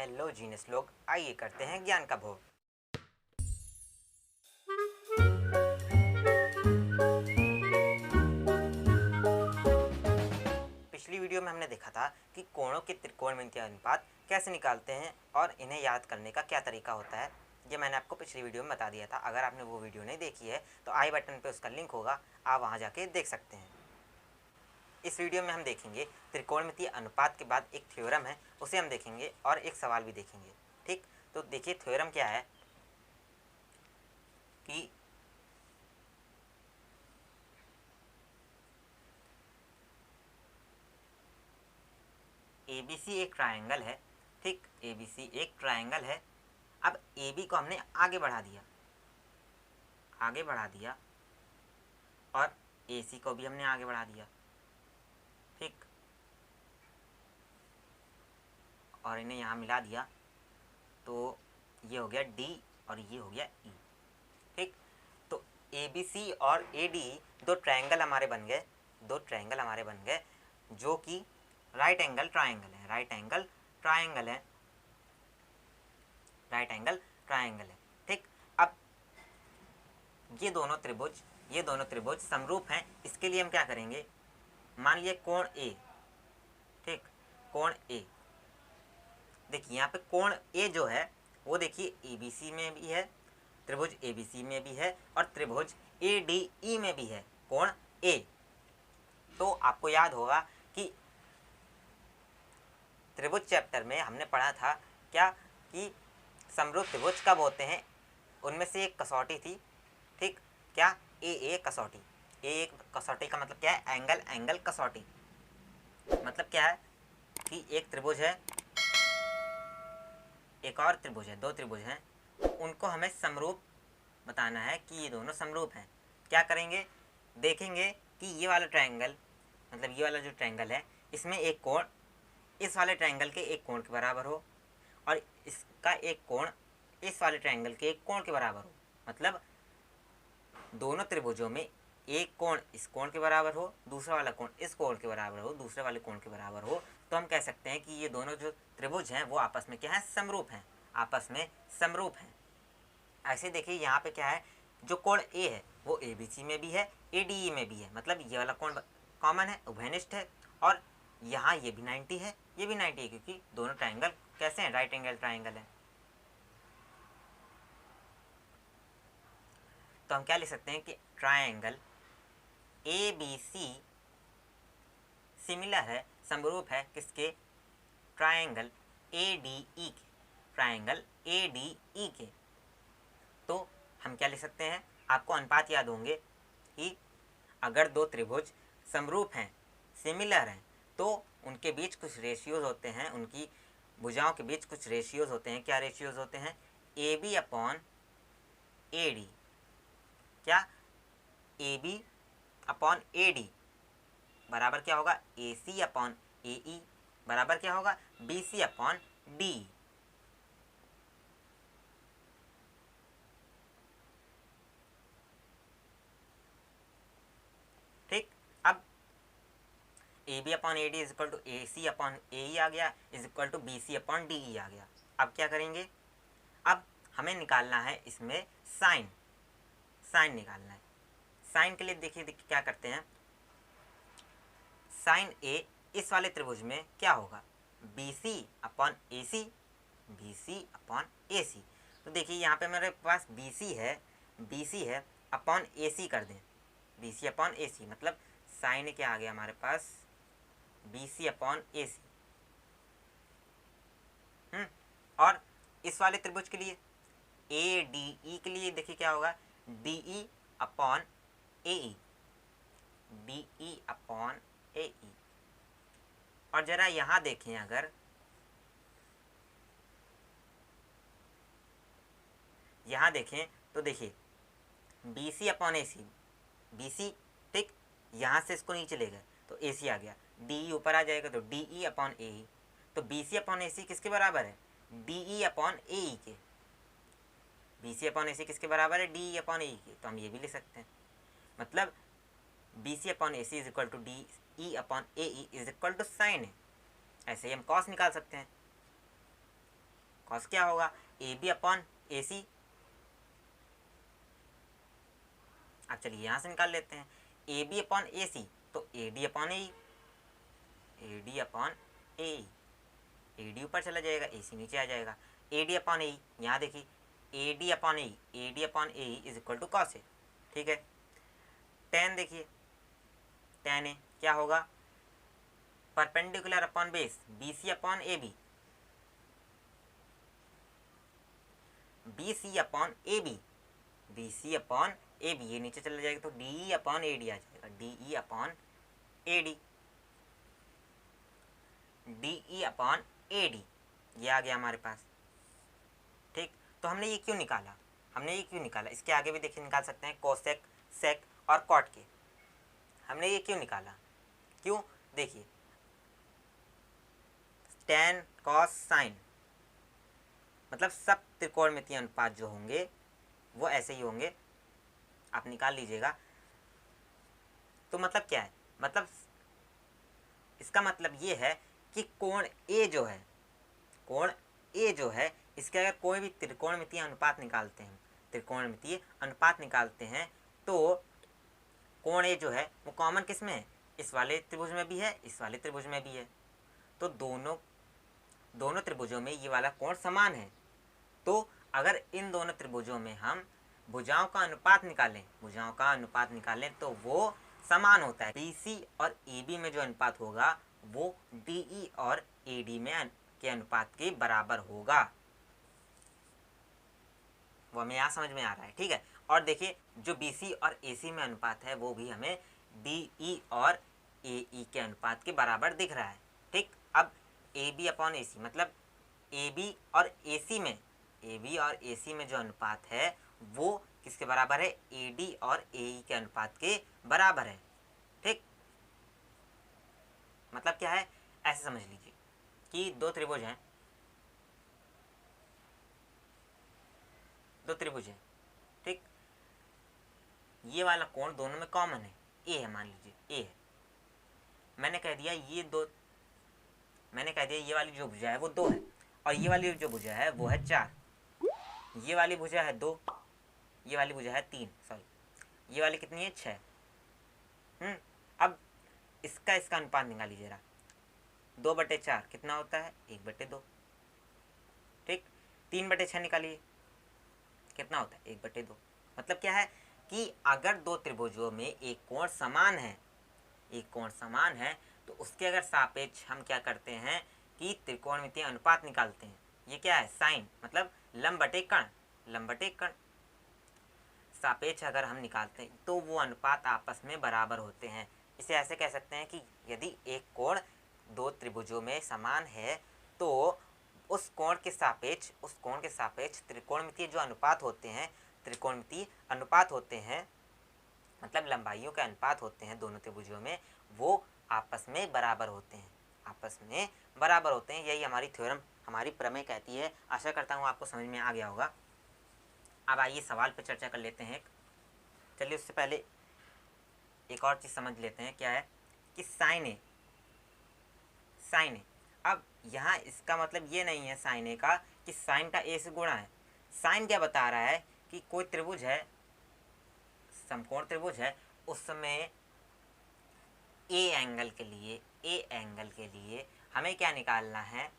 Hello genius लोग, आइए करते हैं ज्ञान का भोग। पिछली वीडियो में हमने देखा था कि कोणों के त्रिकोणमितीय अनुपात कैसे निकालते हैं और इन्हें याद करने का क्या तरीका होता है। ये मैंने आपको पिछली वीडियो में बता दिया था। अगर आपने वो वीडियो नहीं देखी है तो आई बटन पे उसका लिंक होगा, आप वहाँ जाके देख सकते हैं। इस वीडियो में हम देखेंगे त्रिकोणमितीय अनुपात के बाद एक थ्योरम है, उसे हम देखेंगे और एक सवाल भी देखेंगे। ठीक, तो देखिए थ्योरम क्या है कि ABC एक ट्रायंगल है। ठीक, ABC एक ट्रायंगल है। अब AB को हमने आगे बढ़ा दिया और AC को भी हमने आगे बढ़ा दिया। ठीक, और इन्हें यहाँ मिला दिया तो ये हो गया D और ये हो गया E। ठीक, तो ABC और AD दो ट्रायंगल हमारे बन गए जो कि राइट एंगल ट्रायंगल है। ठीक, अब ये दोनों त्रिभुज समरूप हैं। इसके लिए हम क्या करेंगे, मान लिया कोण A। ठीक, कोण A, देखिए यहाँ पे कोण A जो है वो देखिए ABC में भी है, त्रिभुज ABC में भी है और त्रिभुज ADE में भी है कोण A। तो आपको याद होगा कि त्रिभुज चैप्टर में हमने पढ़ा था क्या कि समरूप त्रिभुज कब होते हैं, उनमें से एक कसौटी थी। ठीक, क्या ए कसौटी। ए कसौटी का मतलब क्या है, एंगल कसौटी। मतलब क्या है कि एक त्रिभुज है, एक और त्रिभुज है, दो त्रिभुज हैं, उनको हमें समरूप बताना है कि ये दोनों समरूप हैं। क्या करेंगे, देखेंगे कि ये वाला ट्रायंगल, मतलब ये वाला जो ट्रायंगल है, इसमें एक कोण इस वाले ट्रायंगल के एक कोण के बराबर हो और इसका एक कोण इस वाले ट्रायंगल के एक कोण के बराबर हो। मतलब दोनों त्रिभुजों में एक कोण इस कोण के बराबर हो, दूसरा वाला कोण इस कोण के बराबर हो, दूसरे वाले कोण के बराबर हो, तो हम कह सकते हैं कि ये दोनों जो त्रिभुज हैं वो आपस में क्या है, समरूप हैं। ऐसे देखिए यहाँ पे क्या है, जो कोण A है वो ABC में भी है, ADE में भी है। मतलब ये वाला कोण कॉमन है, उभयनिष्ठ है, और यहाँ ये भी 90 है, ये भी 90 है, क्योंकि दोनों ट्रायंगल कैसे हैं, राइट एंगल ट्रायंगल है। तो हम क्या लिख सकते हैं कि ट्रायंगल ABC सिमिलर है, समरूप है किसके, ट्रायंगल ADE के। तो हम क्या लिख सकते हैं, आपको अनुपात याद होंगे कि अगर दो त्रिभुज समरूप हैं, सिमिलर हैं, तो उनके बीच कुछ रेशियोज होते हैं, उनकी भुजाओं के बीच कुछ रेशियोज होते हैं। क्या रेशियोज होते हैं, AB अपॉन AD। क्या, AB अपॉन AD बराबर क्या होगा, AC अपॉन AE बराबर क्या होगा, BC अपॉन DE। ठीक, अब AB upon AD is equal to AC upon AE आ गया, is equal to BC upon DE आ गया। अब क्या करेंगे, अब हमें निकालना है इसमें साइन निकालना है। साइन के लिए देखिए क्या करते हैं, साइन A इस वाले त्रिभुज में क्या होगा, BC अपॉन AC। तो देखिए यहाँ पे मेरे पास BC है अपॉन AC कर दें, BC अपॉन AC, मतलब साइन क्या आ गया हमारे पास, BC अपॉन AC। और इस वाले त्रिभुज के लिए ADE के लिए देखिए क्या होगा, DE अपॉन AE। और जरा यहाँ देखें, अगर यहाँ देखें तो देखिए BC अपॉन AC, BC, ठीक, यहाँ से इसको नीचे ले गए तो AC आ गया, DE ऊपर आ जाएगा तो DE अपॉन AE। तो BC अपॉन AC किसके बराबर है, DE अपॉन AE के। BC अपॉन AC किसके बराबर है, DE अपॉन AE के। तो हम ये भी लिख सकते हैं, मतलब BC upon AC is equal to DE upon AE is equal to sine है। ऐसे ही हम कॉस निकाल सकते हैं। कॉस क्या होगा, ए बी अपॉन ए सी। अब चलिए यहाँ से निकाल लेते हैं, ए बी अपॉन ए सी तो ए D upon A, A D upon A, A D ऊपर चला जाएगा, ए सी नीचे आ जाएगा। ए डी अपॉन ए, यहाँ देखिए A D upon A, A D upon A is equal to cos A, ठीक है। टेन देखिए, टेन ए क्या होगा, perpendicular upon base, B C upon A B, B C upon A B, B C upon A B, ये नीचे चला जाएगा तो D E upon A D आ जाएगा, D E upon A D, D E upon A D, ये आ गया हमारे पास, ठीक। तो हमने ये क्यों निकाला, हमने ये क्यों निकाला, इसके आगे भी देखिए निकाल सकते हैं, कोसेक, सेक और कॉट के। हमने ये क्यों निकाला, क्यों, देखिए टेन कॉस साइन, मतलब सब त्रिकोणमितीय अनुपात जो होंगे वो ऐसे ही होंगे, आप निकाल लीजिएगा। तो मतलब क्या है, मतलब इसका मतलब ये है कि कोण ए जो है, कोण ए जो है, इसके अगर कोई भी त्रिकोणमितीय अनुपात निकालते हैं, त्रिकोणमितीय अनुपात निकालते हैं तो कोण ए जो है वो कॉमन किस में है, इस वाले त्रिभुज में भी है, इस वाले त्रिभुज में भी है। तो दोनों त्रिभुजों में ये वाला कोण समान है। तो अगर इन दोनों त्रिभुजों में हम भुजाओं का अनुपात निकालें, भुजाओं का अनुपात निकालें तो वो समान होता है। BC और AB में जो अनुपात होगा वो DE और AD में के अनुपात के बराबर होगा। वो हमें यहाँ समझ में आ रहा है, ठीक है। और देखिए जो BC और AC में अनुपात है वो भी हमें DE और AE के अनुपात के बराबर दिख रहा है, ठीक। अब AB अपॉन AC मतलब AB और AC में, AB और AC में जो अनुपात है वो किसके बराबर है, AD और AE के अनुपात के बराबर है, ठीक। मतलब क्या है, ऐसे समझ लीजिए कि दो त्रिभुज हैं, दो त्रिभुज हैं, ठीक। ये वाला कोण दोनों में कॉमन है, ए है, मान लीजिए ए है। मैंने कह दिया ये वाली जो भुजा है वो 2 है और ये वाली जो भुजा है वो है 4, ये वाली भुजा है 2, ये वाली भुजा है 3, सॉरी ये वाली कितनी है 6। अब इसका अनुपात निकाल लीजिए, 2/4 कितना होता है, 1/2, ठीक। 3/6 निकालिए कितना होता है, 1/2। मतलब क्या है कि अगर दो त्रिभुजों में एक कोण समान है, एक कोण समान है तो उसके अगर सापेक्ष हम क्या करते हैं कि त्रिकोणमितीय अनुपात निकालते हैं। ये क्या है, साइन मतलब लंब बटे कर्ण, लंब बटे कर्ण। सापेक्ष अगर हम निकालते हैं तो वो अनुपात आपस में बराबर होते हैं। इसे ऐसे कह सकते हैं कि यदि एक कोण दो त्रिभुजों में समान है तो उस कोण के सापेक्ष त्रिकोणमितीय जो अनुपात होते हैं, त्रिकोणमितीय अनुपात होते हैं मतलब लंबाइयों के अनुपात होते हैं दोनों त्रिभुजों में, वो आपस में बराबर होते हैं, आपस में बराबर होते हैं। यही हमारी थ्योरम, हमारी प्रमेय कहती है। आशा करता हूँ आपको समझ में आ गया होगा। अब आइए सवाल पर चर्चा कर लेते हैं। चलिए उससे पहले एक और चीज़ समझ लेते हैं, क्या है कि साइन ए, अब यहाँ इसका मतलब ये नहीं है साइन ए का कि साइन का ए से गुणा है। साइन क्या बता रहा है कि कोई त्रिभुज है, समकोण त्रिभुज है, उसमें ए एंगल के लिए हमें क्या निकालना है,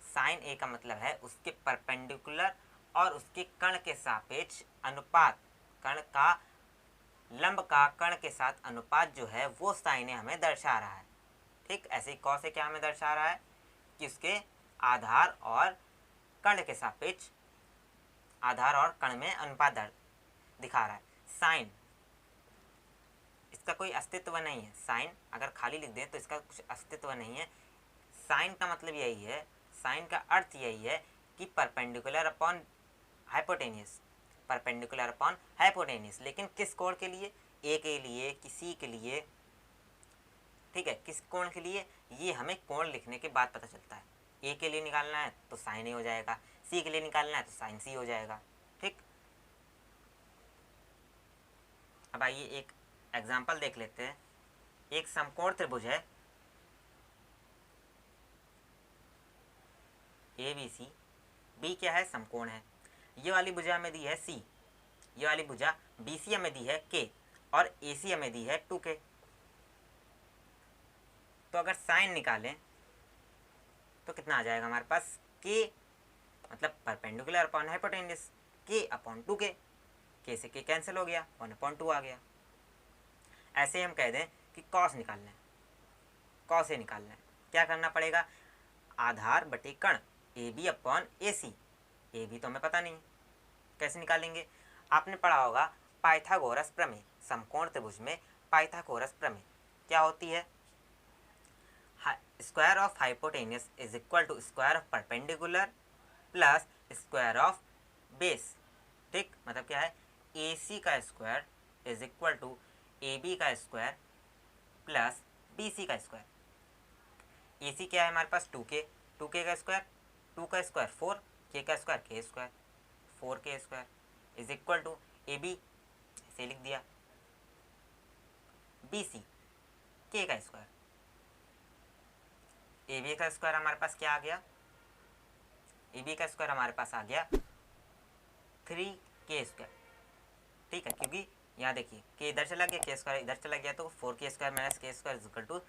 साइन ए का मतलब है उसके परपेंडिकुलर और उसके कर्ण के सापेक्ष अनुपात, कर्ण का लंब का कर्ण के साथ अनुपात जो है वो साइन ए हमें दर्शा रहा है, ठीक। ऐसे ही कॉस ए क्या हमें दर्शा रहा है कि उसके आधार और कर्ण के सापेक्ष, आधार और कर्ण में अनुपात दिखा रहा है। साइन इसका कोई अस्तित्व नहीं है, साइन अगर खाली लिख दें तो इसका कुछ अस्तित्व नहीं है। साइन का मतलब यही है, साइन का अर्थ यही है कि perpendicular upon hypotenuse, perpendicular upon hypotenuse. लेकिन किस कोण के लिए, ए के लिए, किसी के लिए, ठीक है, किस कोण के लिए, ये हमें कोण लिखने के बाद पता चलता है। ए के लिए निकालना है तो साइन ए हो जाएगा, सी के लिए निकालना है तो साइन सी हो जाएगा, ठीक। अब आइए एक एग्जाम्पल देख लेते हैं। एक समकोण त्रिभुज है ABC बी क्या है, समकोण है। ये वाली भुजा हमें दी है सी, ये वाली भुजा बी सी हमें दी है के, और ए सी हमें दी है 2k। तो अगर साइन निकालें तो कितना आ जाएगा हमारे पास, के मतलब परपेंडिकुलर अपॉन हाइपोटेन्यूस, के अपॉन 2k, के से के कैंसिल हो गया, 1/2 आ गया। ऐसे ही हम कह दें कि कॉस निकालना है, कॉस ए निकालना है, क्या करना पड़ेगा, आधार बटे कण A B upon A C. A B तो हमें पता नहीं, कैसे निकालेंगे, आपने पढ़ा होगा पाइथागोरस प्रमेय, समकोण त्रिभुज में पाइथागोरस प्रमेय क्या होती है, square of hypotenuse is equal to square of perpendicular plus square of base. ठीक, मतलब क्या है, ए सी का square is equal to A B का स्क्वायर प्लस बी सी का स्क्वायर। ए सी क्या है हमारे पास 2k, 2k का स्क्वायर, 2 का स्क्वायर 4, k का square k square, 4k square is equal to A B, ऐसे लिख दिया, बी सी k का स्क्वायर। ए बी का स्क्वायर हमारे पास क्या आ गया, ए बी का स्क्वायर हमारे पास आ गया 3k स्क्वायर। ठीक है, क्योंकि यहाँ देखिए k इधर चला गया, k स्क्वायर इधर चला गया, तो 4k square minus k square is equal to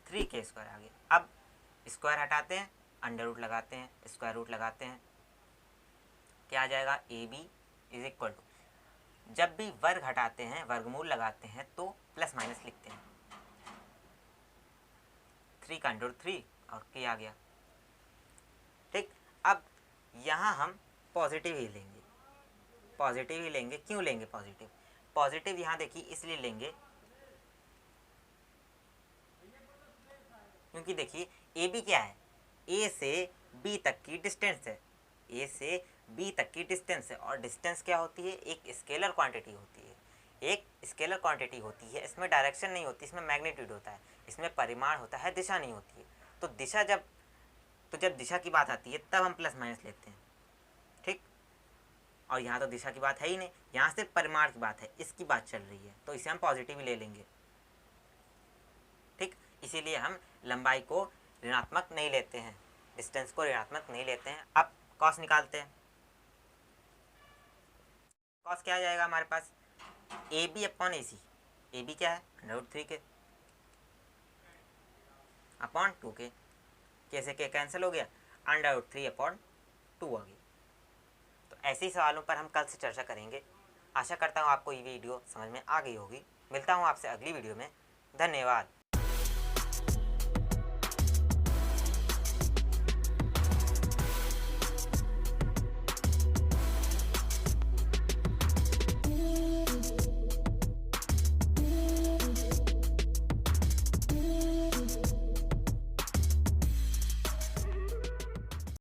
3k square आ गया। अब स्क्वायर हटाते हैं, अंडर रूट लगाते हैं, स्क्वायर रूट लगाते हैं, क्या आ जाएगा, A B is equal to, जब भी वर्ग हटाते हैं, वर्गमूल लगाते हैं तो प्लस माइनस लिखते हैं, 3 का अंडर रूट 3 और k आ गया। ठीक, अब यहाँ हम पॉजिटिव ही लेंगे, पॉजिटिव ही लेंगे। क्यों लेंगे पॉजिटिव, पॉजिटिव यहाँ देखिए इसलिए लेंगे क्योंकि देखिए ए बी क्या है, ए से बी तक की डिस्टेंस है, ए से बी तक की डिस्टेंस है, और डिस्टेंस क्या होती है, एक स्केलर क्वांटिटी होती है, एक स्केलर क्वांटिटी होती है, इसमें डायरेक्शन नहीं होती, इसमें मैग्नीट्यूड होता है, इसमें परिमाण होता है, दिशा नहीं होती है। तो दिशा जब दिशा की बात आती है तब हम प्लस माइनस लेते हैं। ठीक, और यहाँ तो दिशा की बात है ही नहीं, यहाँ सिर्फ परिमाण की बात है, इसकी बात चल रही है, तो इसे हम पॉजिटिव ही ले लेंगे। ठीक, इसीलिए हम लंबाई को ऋणात्मक नहीं लेते हैं, डिस्टेंस को ऋणात्मक नहीं लेते हैं। अब कॉस निकालते हैं, कॉस क्या आ जाएगा हमारे पास, A B upon A C, A B क्या है √3k अपॉन 2k, कैसे के कैंसिल हो गया, √3/2 आ गई। तो ऐसे ही सवालों पर हम कल से चर्चा करेंगे। आशा करता हूँ आपको ये वीडियो समझ में आ गई होगी। मिलता हूँ आपसे अगली वीडियो में, धन्यवाद।